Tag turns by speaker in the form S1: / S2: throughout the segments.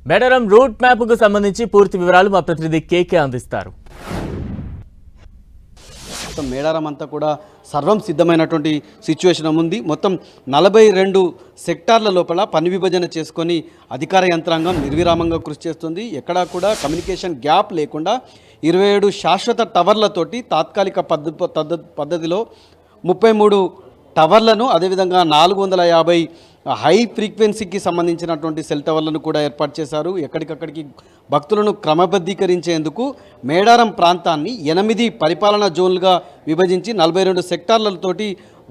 S1: Medaram route map కు సంబంధించి పూర్తి వివరాలు మా ప్రతినిధి కేకే అందిస్తారు.
S2: మేడారం అంతా కూడా సర్వం సిద్ధమైనటువంటి సిచ్యువేషన్ ఉంది. మొత్తం 42 సెక్టార్ల లోపల పని విభజన చేసుకొని అధికార యంత్రాంగం నిర్విరామంగా కృషి చేస్తుంది. ఎక్కడా కూడా కమ్యూనికేషన్ గ్యాప్ లేకుండా 27 శాశ్వత టవర్లతోటి తాత్కాలిక పద్ధతిలో 33 టవర్లను, అదేవిధంగా 450 హై ఫ్రీక్వెన్సీకి సంబంధించినటువంటి సెల్ టవర్లను కూడా ఏర్పాటు చేశారు. ఎక్కడికక్కడికి భక్తులను క్రమబద్ధీకరించేందుకు మేడారం ప్రాంతాన్ని 8 పరిపాలనా జోన్లుగా విభజించి 42 సెక్టార్లతోటి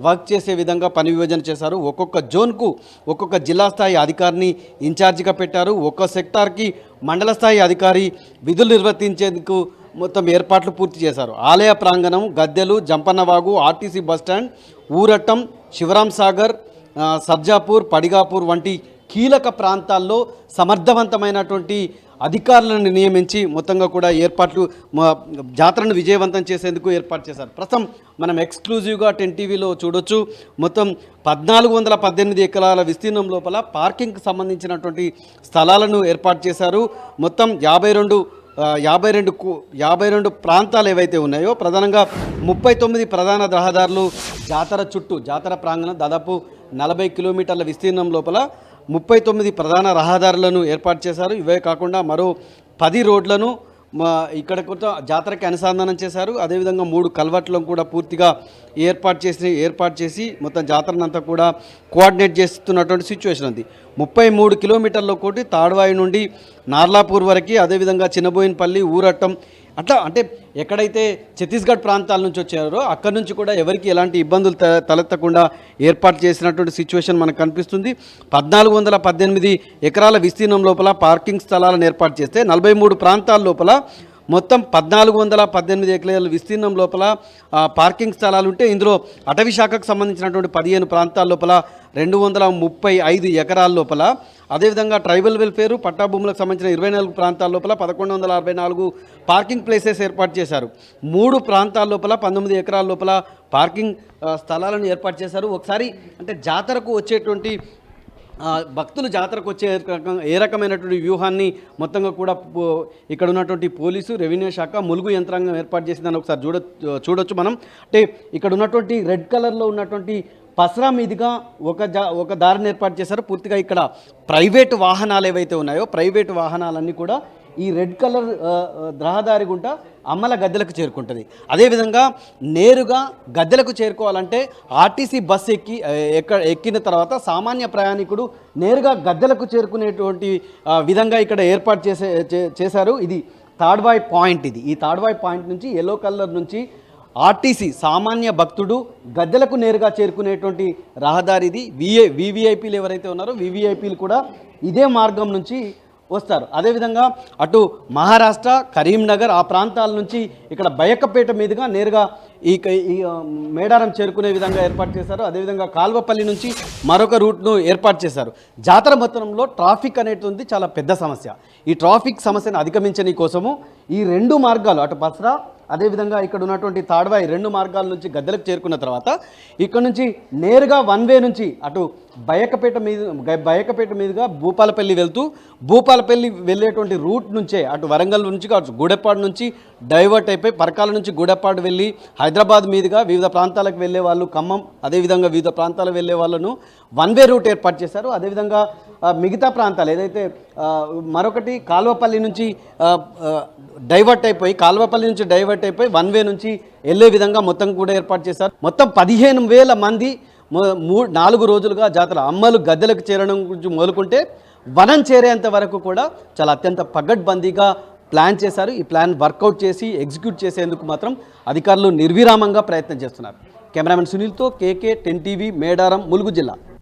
S2: వర్క్ చేసే విధంగా పని విభజన చేశారు. ఒక్కొక్క జోన్కు ఒక్కొక్క జిల్లా స్థాయి అధికారిని ఇన్ఛార్జిగా పెట్టారు. ఒక్కో సెక్టార్కి మండల స్థాయి అధికారి విధులు నిర్వర్తించేందుకు మొత్తం ఏర్పాట్లు పూర్తి చేశారు. ఆలయ ప్రాంగణం, గద్దెలు, జంపన్నవాగు, ఆర్టీసీ బస్టాండ్, ఊరట్టం, శివరాం సాగర్, సర్జాపూర్, పడిగాపూర్ వంటి కీలక ప్రాంతాల్లో సమర్థవంతమైనటువంటి అధికారులను నియమించి మొత్తంగా కూడా ఏర్పాట్లు జాతరను విజయవంతం చేసేందుకు ఏర్పాటు చేశారు. ప్రస్తుతం మనం ఎక్స్క్లూజివ్గా 10 టీవీలో చూడొచ్చు. మొత్తం 1418 ఎకరాల విస్తీర్ణం లోపల పార్కింగ్కి సంబంధించినటువంటి స్థలాలను ఏర్పాటు చేశారు. మొత్తం 52 ప్రాంతాలు ఏవైతే ఉన్నాయో, ప్రధానంగా 39 ప్రధాన రహదారులు జాతర ప్రాంగణం దాదాపు 40 కిలోమీటర్ల విస్తీర్ణం లోపల 39 ప్రధాన రహదారులను ఏర్పాటు చేశారు. ఇవే కాకుండా మరో 10 రోడ్లను ఇక్కడ కొంత జాతరకి అనుసంధానం చేశారు. అదేవిధంగా 3 కల్వర్ట్లను కూడా పూర్తిగా ఏర్పాటు చేసి మొత్తం జాతరనంతా కూడా కోఆర్డినేట్ చేస్తున్నటువంటి సిచ్యువేషన్ ఉంది. 33 కిలోమీటర్ల కోటి తాడ్వాయి నుండి నార్లాపూర్ వరకు, అదేవిధంగా చిన్నబోయినపల్లి, ఊరట్టం అట్లా, అంటే ఎక్కడైతే ఛత్తీస్గఢ్ ప్రాంతాల నుంచి వచ్చారో అక్కడి నుంచి కూడా ఎవరికి ఎలాంటి ఇబ్బందులు తలెత్తకుండా ఏర్పాటు చేసినటువంటి సిచ్యువేషన్ మనకు కనిపిస్తుంది. 1418 ఎకరాల విస్తీర్ణం లోపల పార్కింగ్ స్థలాలను ఏర్పాటు చేస్తే 43 ప్రాంతాల లోపల మొత్తం 1418 ఎకరాల విస్తీర్ణం లోపల పార్కింగ్ స్థలాలు ఉంటే, ఇందులో అటవీ శాఖకు సంబంధించినటువంటి 15 ప్రాంతాల లోపల 235 ఎకరాల లోపల, అదేవిధంగా ట్రైబల్ వెల్ఫేరు, పట్టాభూములకు సంబంధించిన 24 ప్రాంతాల లోపల 1164 పార్కింగ్ ప్లేసెస్ ఏర్పాటు చేశారు. 3 ప్రాంతాల లోపల 19 ఎకరాల లోపల పార్కింగ్ స్థలాలను ఏర్పాటు చేశారు. ఒకసారి అంటే జాతరకు వచ్చేటువంటి భక్తులు జాతరకు వచ్చే ఏ రకమైనటువంటి వ్యూహాన్ని మొత్తంగా కూడా ఇక్కడ ఉన్నటువంటి పోలీసు, రెవెన్యూ శాఖ, ములుగు యంత్రాంగం ఏర్పాటు చేసిందని ఒకసారి చూడొచ్చు మనం. అంటే ఇక్కడ ఉన్నటువంటి రెడ్ కలర్లో ఉన్నటువంటి పసరా మీదుగా ఒక దారిని ఏర్పాటు చేశారు. పూర్తిగా ఇక్కడ ప్రైవేటు వాహనాలు ఏవైతే ఉన్నాయో, ప్రైవేటు వాహనాలన్నీ కూడా ఈ రెడ్ కలర్ రహదారి గుంట అమ్మల గద్దెలకు చేరుకుంటుంది. అదేవిధంగా నేరుగా గద్దెలకు చేరుకోవాలంటే ఆర్టీసీ బస్సు ఎక్కిన తర్వాత సామాన్య ప్రయాణికుడు నేరుగా గద్దెలకు చేరుకునేటువంటి విధంగా ఇక్కడ ఏర్పాటు చేశారు. ఇది తాడ్వాయి పాయింట్. ఈ తాడ్వాయి పాయింట్ నుంచి ఎల్లో కలర్ నుంచి ఆర్టీసీ సామాన్య భక్తుడు గద్దెలకు నేరుగా చేరుకునేటువంటి రహదారి ఇది. వివిఐపీలు ఎవరైతే ఉన్నారో వివిఐపీలు కూడా ఇదే మార్గం నుంచి వస్తారు. అదేవిధంగా అటు మహారాష్ట్ర, కరీంనగర్ ఆ ప్రాంతాల నుంచి ఇక్కడ బయకపేట మీదుగా నేరుగా ఈ మేడారం చేరుకునే విధంగా ఏర్పాటు చేశారు. అదేవిధంగా కాల్వపల్లి నుంచి మరొక రూట్ను ఏర్పాటు చేశారు. జాతర మొత్తంలో ట్రాఫిక్ అనేది చాలా పెద్ద సమస్య. ఈ ట్రాఫిక్ సమస్యను అధిగమించని కోసము ఈ 2 మార్గాలు, అటు బస్రా అదేవిధంగా ఇక్కడ ఉన్నటువంటి తాడ్వాయి 2 మార్గాల నుంచి గద్దెలకు చేరుకున్న తర్వాత ఇక్కడ నుంచి నేరుగా 1 వే నుంచి అటు బయకపేట మీదుగా భూపాలపల్లి వెళ్తూ, భూపాలపల్లి వెళ్ళేటువంటి రూట్ నుంచే అటు వరంగల్ నుంచి అటు గూడెప్పాడు నుంచి డైవర్ట్ అయిపోయి పరకాల నుంచి గూడెప్పాడు వెళ్ళి హైదరాబాద్ మీదుగా వివిధ ప్రాంతాలకు వెళ్ళే వాళ్ళు, ఖమ్మం అదేవిధంగా వివిధ ప్రాంతాలకు వెళ్ళే వాళ్ళను 1 వే రూట్ ఏర్పాటు చేశారు. అదేవిధంగా మిగతా ప్రాంతాలు ఏదైతే మరొకటి కాల్వపల్లి నుంచి డైవర్ట్ అయిపోయి 1 వే నుంచి వెళ్ళే విధంగా మొత్తం కూడా ఏర్పాటు చేశారు. మొత్తం 15,000 మంది 4 రోజులుగా జాతర అమ్మలు గద్దెలకు చేరడం గురించి మొదలుకుంటే వనం చేరేంత వరకు కూడా చాలా అత్యంత పగడ్బందీగా ప్లాన్ చేశారు. ఈ ప్లాన్ వర్కౌట్ చేసి ఎగ్జిక్యూట్ చేసేందుకు మాత్రం అధికారులు నిర్విరామంగా ప్రయత్నం చేస్తున్నారు. కెమెరామెన్ సునీల్తో కేకే 10 టీవీ, మేడారం, ములుగు జిల్లా.